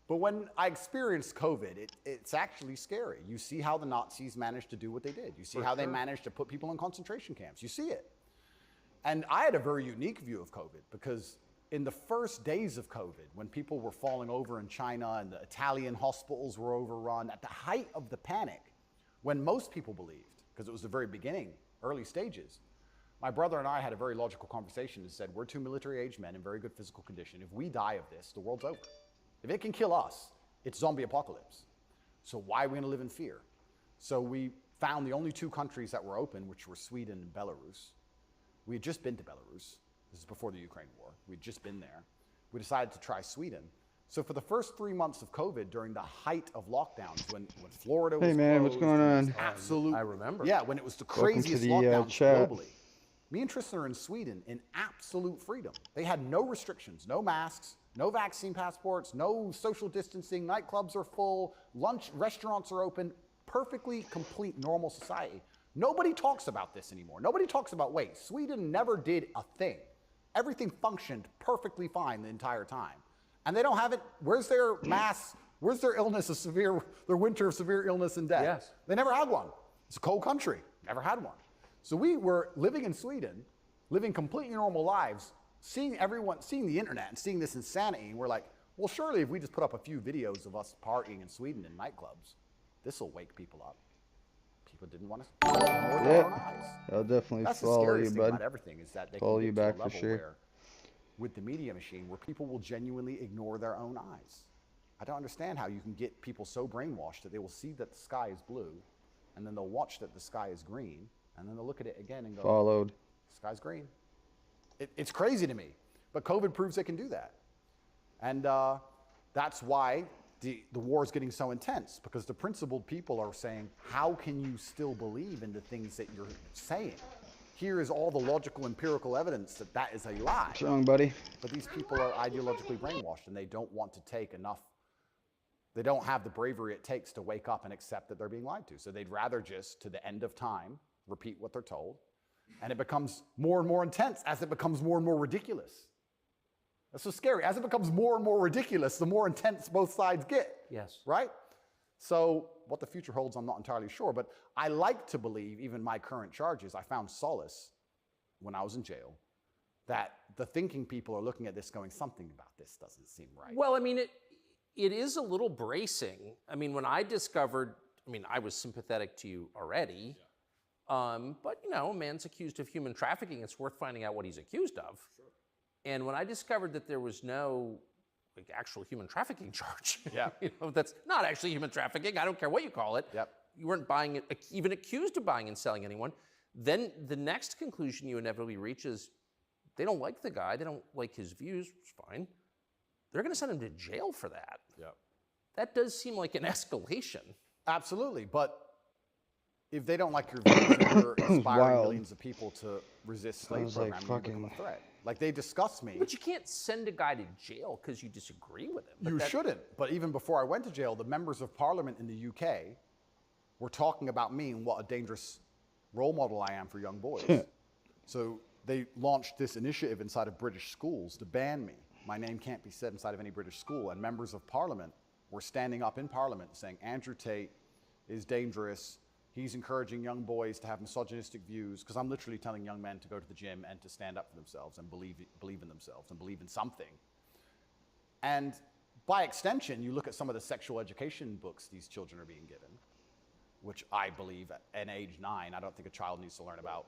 But when I experienced COVID, it's actually scary. You see how the Nazis managed to do what they did. You see how they managed to put people in concentration camps. You see it. And I had a very unique view of COVID because in the first days of COVID, when people were falling over in China and the Italian hospitals were overrun, at the height of the panic, when most people believed, because it was the very beginning, early stages, my brother and I had a very logical conversation and said, we're two military-aged men in very good physical condition. If we die of this, the world's over. If it can kill us, it's zombie apocalypse. So why are we gonna live in fear? So we found the only two countries that were open, which were Sweden and Belarus. We had just been to Belarus. This is before the Ukraine war. We'd just been there. We decided to try Sweden. So for the first 3 months of COVID, during the height of lockdowns, when Florida was Hey man, what's closed, going and it was on? absolute, I remember. Yeah, when it was the Welcome to craziest the, lockdowns chat. globally. Me and Tristan are in Sweden in absolute freedom. They had no restrictions, no masks, no vaccine passports, no social distancing, nightclubs are full, restaurants are open, perfectly complete normal society. Nobody talks about this anymore. Nobody talks about, wait, Sweden never did a thing. Everything functioned perfectly fine the entire time. And they don't have it, where's their mass, where's their illness of severe, their winter of severe illness and death? Yes. They never had one. It's a cold country, never had one. So we were living in Sweden, living completely normal lives, seeing everyone, seeing the internet and seeing this insanity, and we're like, well, surely if we just put up a few videos of us partying in Sweden in nightclubs, this will wake people up. People didn't want to ignore their own eyes. I'll definitely That's the follow you, scariest thing bud. about everything is that they Follow can you get to a back for level sure. where, with the media machine, where people will genuinely ignore their own eyes. I don't understand how you can get people so brainwashed that they will see that the sky is blue, and then they'll watch that the sky is green, and then they'll look at it again and go, Followed. sky's green. It's crazy to me, but COVID proves they can do that. And that's why the war is getting so intense, because the principled people are saying, how can you still believe in the things that you're saying? Here is all the logical, empirical evidence that that is a lie. What's wrong, buddy? But these people are ideologically brainwashed, and they don't want to take enough, they don't have the bravery it takes to wake up and accept that they're being lied to. So they'd rather just, to the end of time, repeat what they're told. And it becomes more and more intense as it becomes more and more ridiculous. That's so scary. As it becomes more and more ridiculous, the more intense both sides get. Yes. Right? So what the future holds, I'm not entirely sure. But I like to believe, even my current charges, I found solace when I was in jail, that the thinking people are looking at this going, something about this doesn't seem right. Well, I mean, it is a little bracing. I mean, when I discovered, I mean, I was sympathetic to you already. But, you know, a man's accused of human trafficking. It's worth finding out what he's accused of. Sure. And when I discovered that there was no like actual human trafficking charge, Yeah. you know, that's not actually human trafficking. I don't care what you call it. Yep. You weren't buying it, even accused of buying and selling anyone. Then the next conclusion you inevitably reach is they don't like the guy. They don't like his views. It's fine. They're going to send him to jail for that. Yep. That does seem like an escalation. Absolutely. But if they don't like your views, and you're inspiring Wild. millions of people to resist slave Sounds like programming, you become fucking- a threat. Like, they discuss me. But you can't send a guy to jail because you disagree with him. But You that- shouldn't. But even before I went to jail, the members of parliament in the UK were talking about me and what a dangerous role model I am for young boys. So they launched this initiative inside of British schools to ban me. My name can't be said inside of any British school. And members of parliament were standing up in parliament saying, Andrew Tate is dangerous. He's encouraging young boys to have misogynistic views, because I'm literally telling young men to go to the gym and to stand up for themselves and believe in themselves and believe in something. And by extension, you look at some of the sexual education books these children are being given, which I believe at age 9, I don't think a child needs to learn about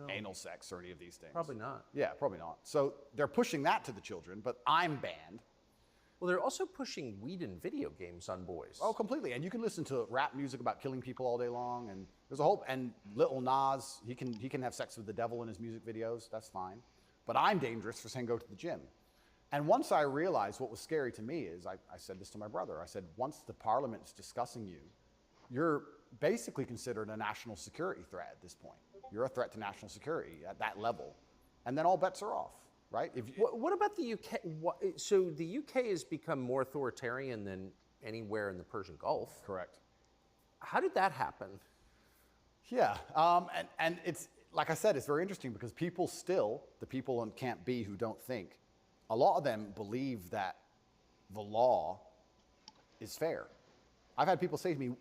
anal sex or any of these things. Probably not. Yeah, probably not. So they're pushing that to the children, but I'm banned. Well, they're also pushing weed and video games on boys. Oh, completely. And you can listen to rap music about killing people all day long, and there's a whole, and Lil Nas, he can have sex with the devil in his music videos, that's fine. But I'm dangerous for saying go to the gym. And once I realized what was scary to me is, I said this to my brother, I said, once the parliament's discussing you, you're basically considered a national security threat at this point. You're a threat to national security at that level. And then all bets are off. Right? What about the UK? So the UK has become more authoritarian than anywhere in the Persian Gulf. Correct. How did that happen? Yeah, and it's, like I said, it's very interesting because people still, the people in Camp B who don't think, a lot of them believe that the law is fair. I've had people say to me,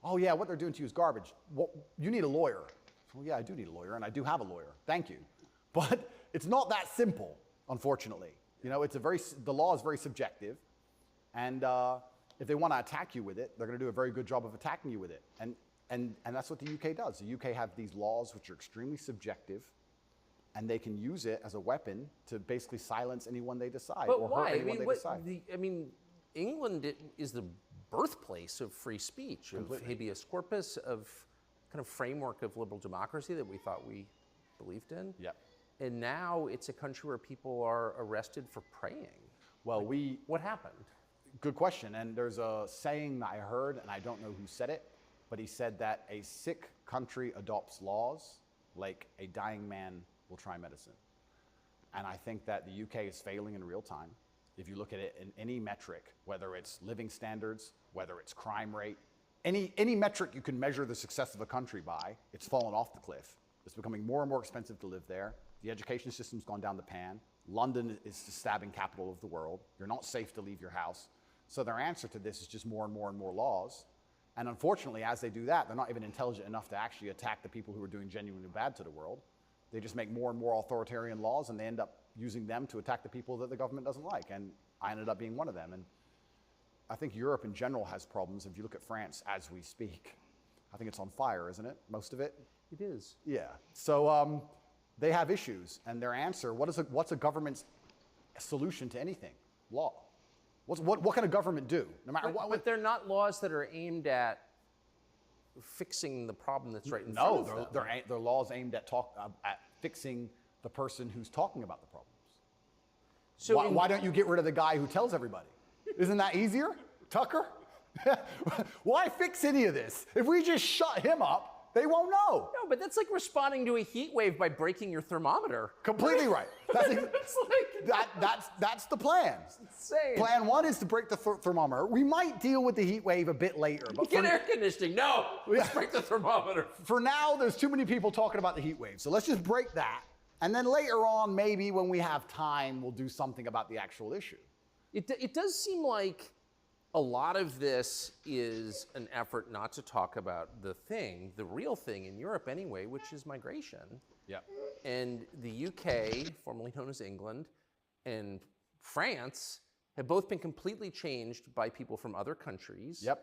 oh yeah, what they're doing to you is garbage. Well, you need a lawyer. Well, yeah, I do need a lawyer, and I do have a lawyer. Thank you. But it's not that simple, unfortunately. You know, the law is very subjective, and if they want to attack you with it, they're going to do a very good job of attacking you with it. And that's what the UK does. The UK have these laws which are extremely subjective, and they can use it as a weapon to basically silence anyone they decide, But or why? hurt anyone they decide. England is the birthplace of free speech, Completely. of habeas corpus, of kind of framework of liberal democracy that we thought we believed in. Yep. And now it's a country where people are arrested for praying. Well, What happened? Good question. And there's a saying that I heard, and I don't know who said it, but he said that a sick country adopts laws like a dying man will try medicine. And I think that the UK is failing in real time. If you look at it in any metric, whether it's living standards, whether it's crime rate, any metric you can measure the success of a country by, it's fallen off the cliff. It's becoming more and more expensive to live there. The education system's gone down the pan. London is the stabbing capital of the world. You're not safe to leave your house. So their answer to this is just more and more and more laws. And unfortunately, as they do that, they're not even intelligent enough to actually attack the people who are doing genuinely bad to the world. They just make more and more authoritarian laws, and they end up using them to attack the people that the government doesn't like. And I ended up being one of them. And I think Europe in general has problems. If you look at France as we speak, I think it's on fire, isn't it? Most of it? It is. Yeah. So they have issues, and their answer, what's a government's solution to anything? Law. What can a government do? No matter what. But they're not laws that are aimed at fixing the problem that's right in front of them. No, they're laws aimed at fixing the person who's talking about the problems. So why don't you get rid of the guy who tells everybody? Isn't that easier? Tucker? Why fix any of this? If we just shut him up, they won't know. No, but that's like responding to a heat wave by breaking your thermometer. Completely right. That's the plan. Insane. Plan one is to break the thermometer. We might deal with the heat wave a bit later. But Get air conditioning. No, let's break the thermometer. For now, there's too many people talking about the heat wave. So let's just break that. And then later on, maybe when we have time, we'll do something about the actual issue. It does seem like a lot of this is an effort not to talk about the real thing in Europe anyway, which is migration. Yeah. And the UK, formerly known as England, and France have both been completely changed by people from other countries. Yep.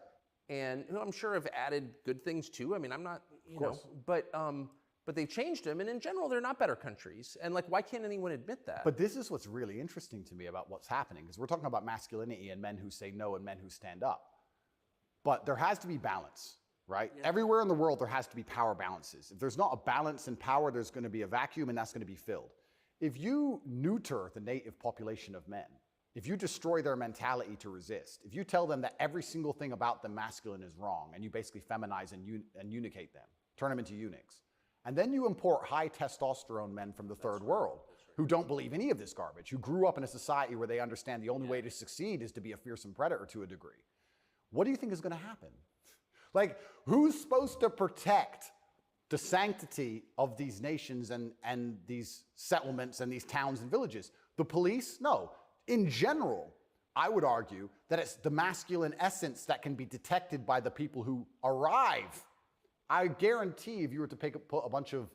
And who I'm sure have added good things too. I mean, I'm not, you know, but they've changed them, and in general, they're not better countries. And like, why can't anyone admit that? But this is what's really interesting to me about what's happening, because we're talking about masculinity and men who say no and men who stand up. But there has to be balance, right? Yeah. Everywhere in the world, there has to be power balances. If there's not a balance in power, there's going to be a vacuum, and that's going to be filled. If you neuter the native population of men, if you destroy their mentality to resist, if you tell them that every single thing about them masculine is wrong, and you basically feminize and unicate them, turn them into eunuchs, and then you import high testosterone men from the third world who don't believe any of this garbage, who grew up in a society where they understand the only way to succeed is to be a fearsome predator to a degree. What do you think is going to happen? Like, who's supposed to protect the sanctity of these nations and these settlements and these towns and villages. The police, no. In general, I would argue that it's the masculine essence that can be detected by the people who arrive. I guarantee if you were to put a bunch of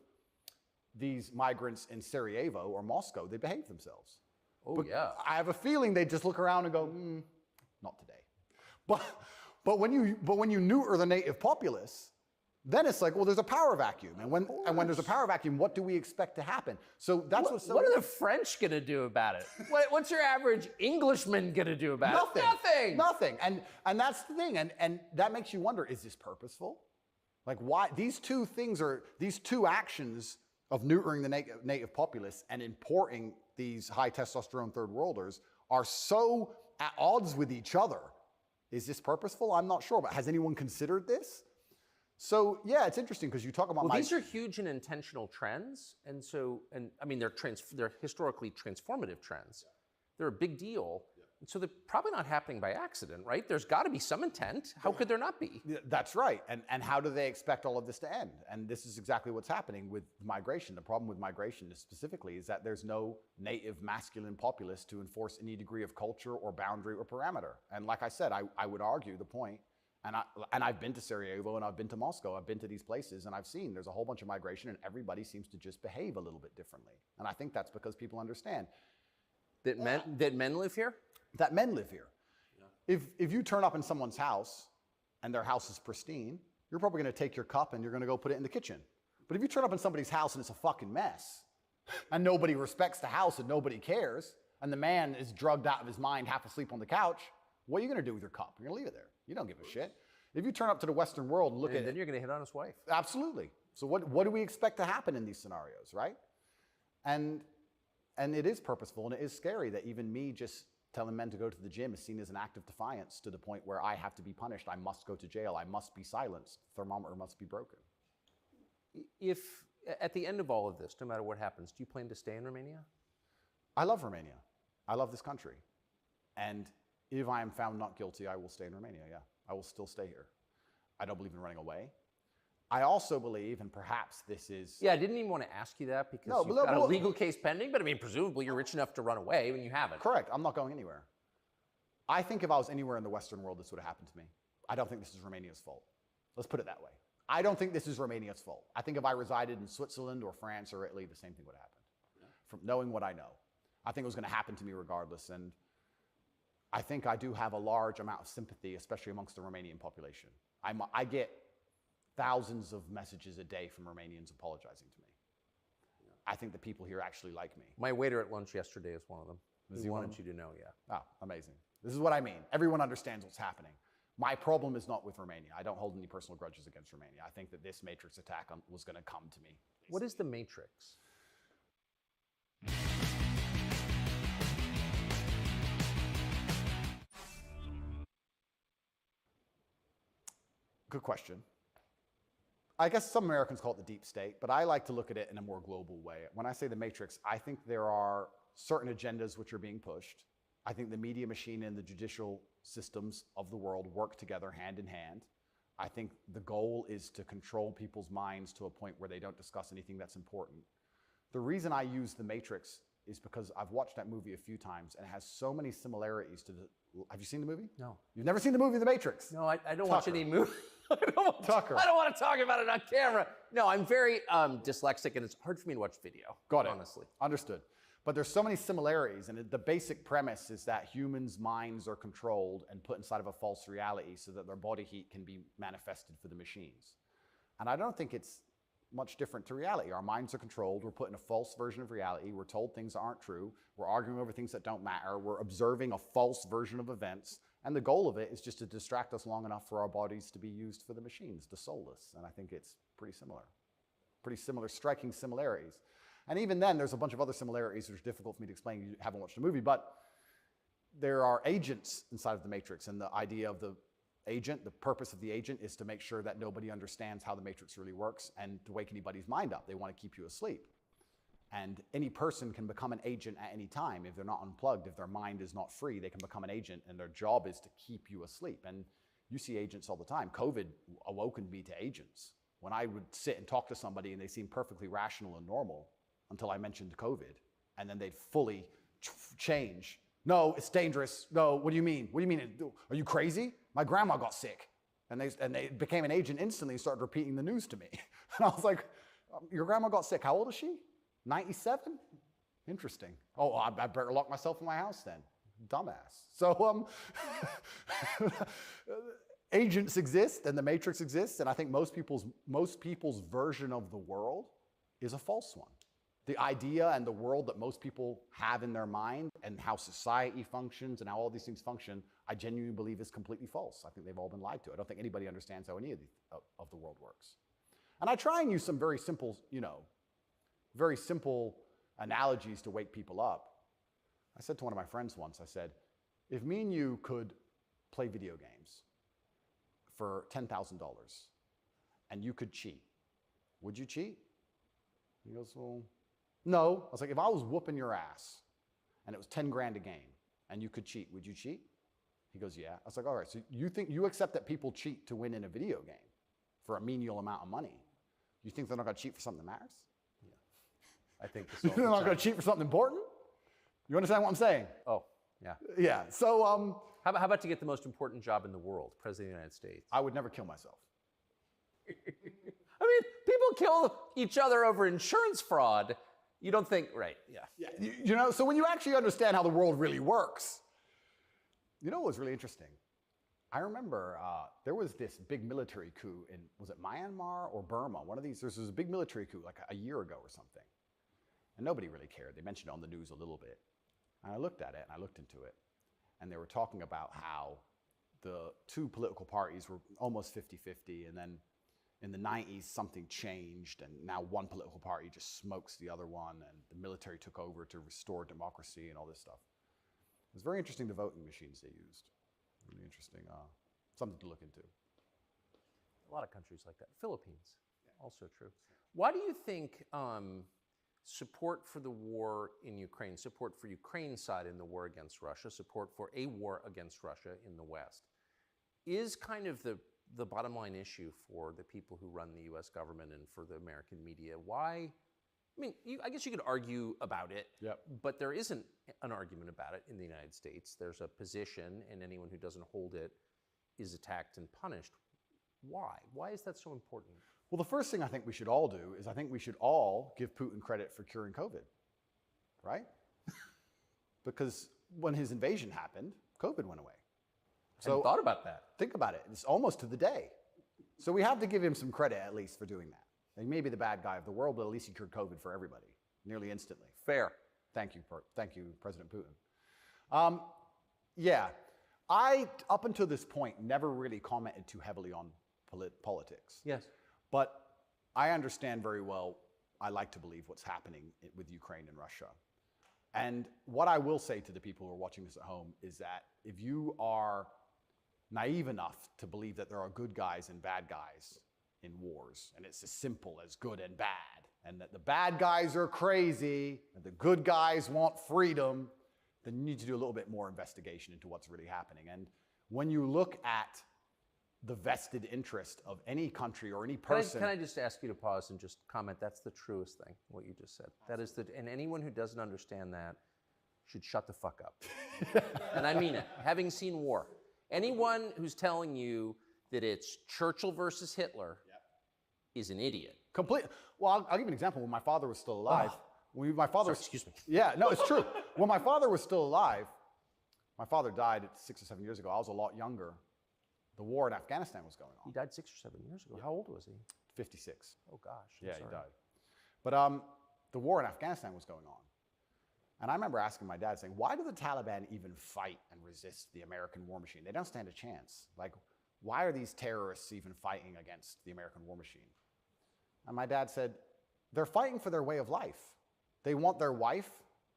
these migrants in Sarajevo or Moscow, they behave themselves. Oh, yeah. I have a feeling they just look around and go, not today. But when you neuter the native populace, then it's like, well, there's a power vacuum. And when there's a power vacuum, what do we expect to happen? So that's what's so... What are the French going to do about it? What's your average Englishman going to do about it? Nothing. Nothing. And that's the thing. And that makes you wonder, is this purposeful? Like why? These two actions of neutering the native populace and importing these high testosterone third worlders are so at odds with each other. Is this purposeful? I'm not sure, but has anyone considered this? So yeah, it's interesting because you talk about these are huge and intentional trends, and I mean they're historically transformative trends. They're a big deal, and so they're probably not happening by accident, right? There's got to be some intent. How could there not be? That's right. And how do they expect all of this to end? And this is exactly what's happening with migration. The problem with migration specifically is that there's no native masculine populace to enforce any degree of culture or boundary or parameter. And like I said, I would argue the point. And I've been to Sarajevo and I've been to Moscow. I've been to these places and I've seen there's a whole bunch of migration and everybody seems to just behave a little bit differently. And I think that's because people understand that men live here. That men live here. Yeah. If you turn up in someone's house and their house is pristine, you're probably going to take your cup and you're going to go put it in the kitchen. But if you turn up in somebody's house and it's a fucking mess, and nobody respects the house and nobody cares, and the man is drugged out of his mind, half asleep on the couch, what are you going to do with your cup? You're going to leave it there. You don't give a shit. If you turn up to the Western world and look at it, then you're going to hit on his wife. Absolutely. So what do we expect to happen in these scenarios, right? And it is purposeful and it is scary that even me just telling men to go to the gym is seen as an act of defiance to the point where I have to be punished. I must go to jail. I must be silenced. Thermometer must be broken. If at the end of all of this, no matter what happens, do you plan to stay in Romania? I love Romania. I love this country. And if I am found not guilty, I will stay in Romania, yeah. I will still stay here. I don't believe in running away. I also believe, and perhaps this is... Yeah, I didn't even want to ask you that because you've got a legal case pending, but I mean, presumably you're rich enough to run away when you haven't. Correct. I'm not going anywhere. I think if I was anywhere in the Western world, this would have happened to me. I don't think this is Romania's fault. Let's put it that way. I don't think this is Romania's fault. I think if I resided in Switzerland or France or Italy, the same thing would have happened. From knowing what I know. I think it was going to happen to me regardless, and I think I do have a large amount of sympathy, especially amongst the Romanian population. I get thousands of messages a day from Romanians apologizing to me. I think the people here actually like me. My waiter at lunch yesterday is one of them. He wanted you to know, yeah. Oh, amazing. This is what I mean. Everyone understands what's happening. My problem is not with Romania. I don't hold any personal grudges against Romania. I think that this Matrix attack was going to come to me. Basically. What is the Matrix? Good question. I guess some Americans call it the deep state, but I like to look at it in a more global way. When I say the Matrix, I think there are certain agendas which are being pushed. I think the media machine and the judicial systems of the world work together hand in hand. I think the goal is to control people's minds to a point where they don't discuss anything that's important. The reason I use the Matrix is because I've watched that movie a few times and it has so many similarities to the... Have you seen the movie? No. You've never seen the movie The Matrix? No, I don't watch any movie. Tucker. I don't want to talk about it on camera. No, I'm very dyslexic and it's hard for me to watch video. Got it. Honestly. Understood. But there's so many similarities, and the basic premise is that humans' minds are controlled and put inside of a false reality so that their body heat can be manifested for the machines. And I don't think it's much different to reality. Our minds are controlled, we're put in a false version of reality, we're told things that aren't true, we're arguing over things that don't matter, we're observing a false version of events, and the goal of it is just to distract us long enough for our bodies to be used for the machines, the soulless. And I think it's pretty similar, striking similarities. And even then, there's a bunch of other similarities which are difficult for me to explain. You haven't watched the movie, but there are agents inside of the Matrix, and the idea of the agent, the purpose of the agent is to make sure that nobody understands how the Matrix really works and to wake anybody's mind up. They want to keep you asleep. And any person can become an agent at any time. If they're not unplugged, if their mind is not free, they can become an agent, and their job is to keep you asleep. And you see agents all the time. COVID awoken me to agents. when I would sit and talk to somebody and they seemed perfectly rational and normal until I mentioned COVID, and then they'd fully change. No, it's dangerous. No, what do you mean? What do you mean? Are you crazy? My grandma got sick. And they became an agent instantly and started repeating the news to me. And I was like, your grandma got sick. How old is she? 97? Interesting. Oh, I better lock myself in my house then. Dumbass. So agents exist and the Matrix exists, and I think most people's version of the world is a false one. The idea and the world that most people have in their mind and how society functions and how all these things function, I genuinely believe is completely false. I think they've all been lied to. I don't think anybody understands how any of the world works. And I try and use some very simple, very simple analogies to wake people up. I said to one of my friends once, I said, if me and you could play video games for $10,000 and you could cheat, would you cheat? He goes, well, no. I was like, if I was whooping your ass and it was 10 grand a game and you could cheat, would you cheat? He goes, yeah. I was like, all right, so you accept that people cheat to win in a video game for a menial amount of money. You think they're not going to cheat for something that matters? I think they're not going to cheat for something important? You understand what I'm saying? Oh, yeah. Yeah. So, how about to get the most important job in the world, President of the United States? I would never kill myself. I mean, people kill each other over insurance fraud. You don't think, right? Yeah. Yeah. So when you actually understand how the world really works, what was really interesting? I remember there was this big military coup in, was it Myanmar or Burma? One of these, there was a big military coup like a year ago or something. And nobody really cared. They mentioned it on the news a little bit. And I looked at it and I looked into it. And they were talking about how the two political parties were almost 50-50. And then in the 90s, something changed. And now one political party just smokes the other one. And the military took over to restore democracy and all this stuff. It was very interesting, the voting machines they used. Really interesting, something to look into. A lot of countries like that. Philippines, also true. Why do you think support for the war in Ukraine, support for Ukraine's side in the war against Russia, support for a war against Russia in the West, is kind of the bottom line issue for the people who run the US government and for the American media? Why? I mean, I guess you could argue about it, but there isn't an argument about it in the United States. There's a position, and anyone who doesn't hold it is attacked and punished. Why? Why is that so important? Well, the first thing I think we should all do is I think we should all give Putin credit for curing COVID, right? Because when his invasion happened, COVID went away. So I hadn't thought about that. Think about it. It's almost to the day. So we have to give him some credit at least for doing that. He may be the bad guy of the world, but at least he cured COVID for everybody, nearly instantly. Fair. Thank you, President Putin. Yeah, I, up until this point, never really commented too heavily on politics. Yes. But I understand very well, I like to believe, what's happening with Ukraine and Russia. And what I will say to the people who are watching this at home is that if you are naive enough to believe that there are good guys and bad guys in wars, and it's as simple as good and bad, and that the bad guys are crazy, and the good guys want freedom, then you need to do a little bit more investigation into what's really happening. And when you look at the vested interest of any country or any person... Can I just ask you to pause and just comment? That's the truest thing, what you just said. That is and anyone who doesn't understand that should shut the fuck up. And I mean it. Having seen war, anyone who's telling you that it's Churchill versus Hitler is an idiot. Well, I'll give you an example. When my father was still alive, excuse me. Yeah, no, it's true. When my father was still alive, my father died 6 or 7 years ago. I was a lot younger. The war in Afghanistan was going on. He died 6 or 7 years ago. How old was he? 56. Oh gosh. Yeah, he died. But the war in Afghanistan was going on. And I remember asking my dad, saying, why do the Taliban even fight and resist the American war machine? They don't stand a chance. Like, why are these terrorists even fighting against the American war machine? And my dad said, they're fighting for their way of life. They want their wife,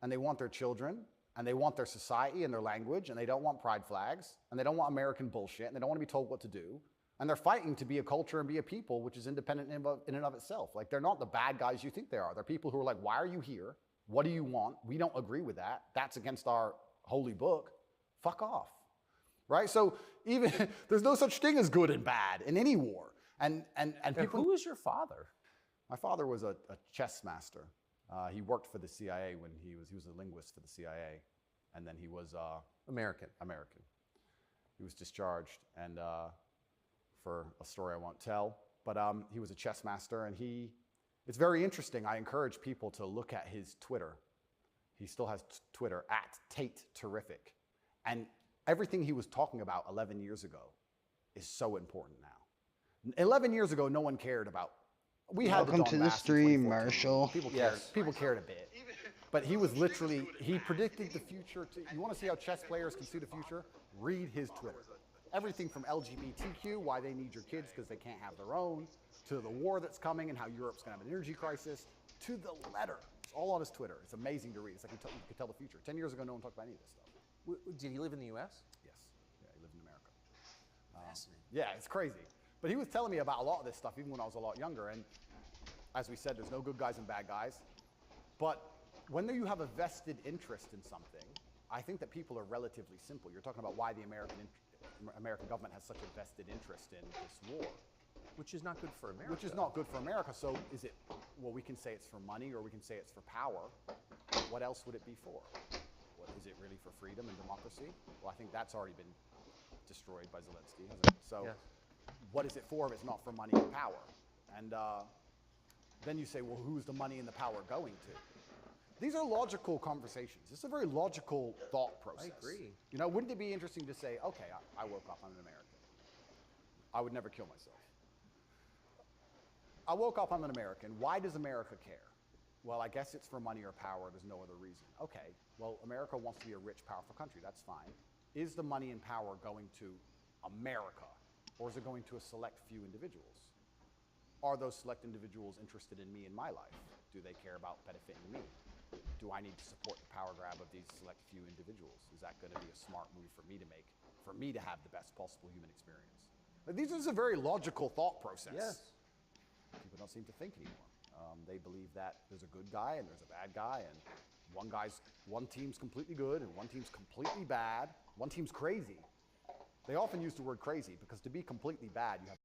and they want their children, and they want their society and their language, and they don't want pride flags, and they don't want American bullshit, and they don't want to be told what to do. And they're fighting to be a culture and be a people which is independent in and of itself. Like, they're not the bad guys you think they are. They're people who are like, why are you here? What do you want? We don't agree with that. That's against our holy book. Fuck off. Right? So even there's no such thing as good and bad in any war. And people. Who was your father? My father was a chess master. He worked for the CIA when he was a linguist for the CIA, and then he was American. He was discharged, and for a story I won't tell, but he was a chess master, and it's very interesting. I encourage people to look at his Twitter. He still has Twitter, @TateTerrific. And everything he was talking about 11 years ago is so important now. 11 years ago, no one cared about. We had Welcome to the stream, Marshall. People cared a bit. But he was literally, he predicted the future. You want to see how chess players can see the future? Read his Twitter. Everything from LGBTQ, why they need your kids because they can't have their own, to the war that's coming and how Europe's going to have an energy crisis, to the letter. It's all on his Twitter. It's amazing to read. It's like you can tell the future. 10 years ago, no one talked about any of this stuff. Did he live in the U.S.? Yes. Yeah, he lived in America. Fascinating. Yeah, it's crazy. But he was telling me about a lot of this stuff even when I was a lot younger. And as we said, there's no good guys and bad guys. But when you have a vested interest in something, I think that people are relatively simple. You're talking about why the American government has such a vested interest in this war. Which is not good for America. Which is not good for America. So is it, well, we can say it's for money or we can say it's for power. What else would it be for? Is it really for freedom and democracy? Well, I think that's already been destroyed by Zelensky, hasn't it? So yes. What is it for if it's not for money and power? And then you say, well, who's the money and the power going to? These are logical conversations. It's a very logical thought process. I agree. You know, wouldn't it be interesting to say, okay, I woke up, I'm an American. I would never kill myself. I woke up, I'm an American. Why does America care? Well, I guess it's for money or power. There's no other reason. Okay, well, America wants to be a rich, powerful country. That's fine. Is the money and power going to America, or is it going to a select few individuals? Are those select individuals interested in me and my life? Do they care about benefiting me? Do I need to support the power grab of these select few individuals? Is that going to be a smart move for me to make, for me to have the best possible human experience? But this is a very logical thought process. Yes. People don't seem to think anymore. They believe that there's a good guy and there's a bad guy, and one team's completely good and one team's completely bad. One team's crazy. They often use the word crazy because to be completely bad, you have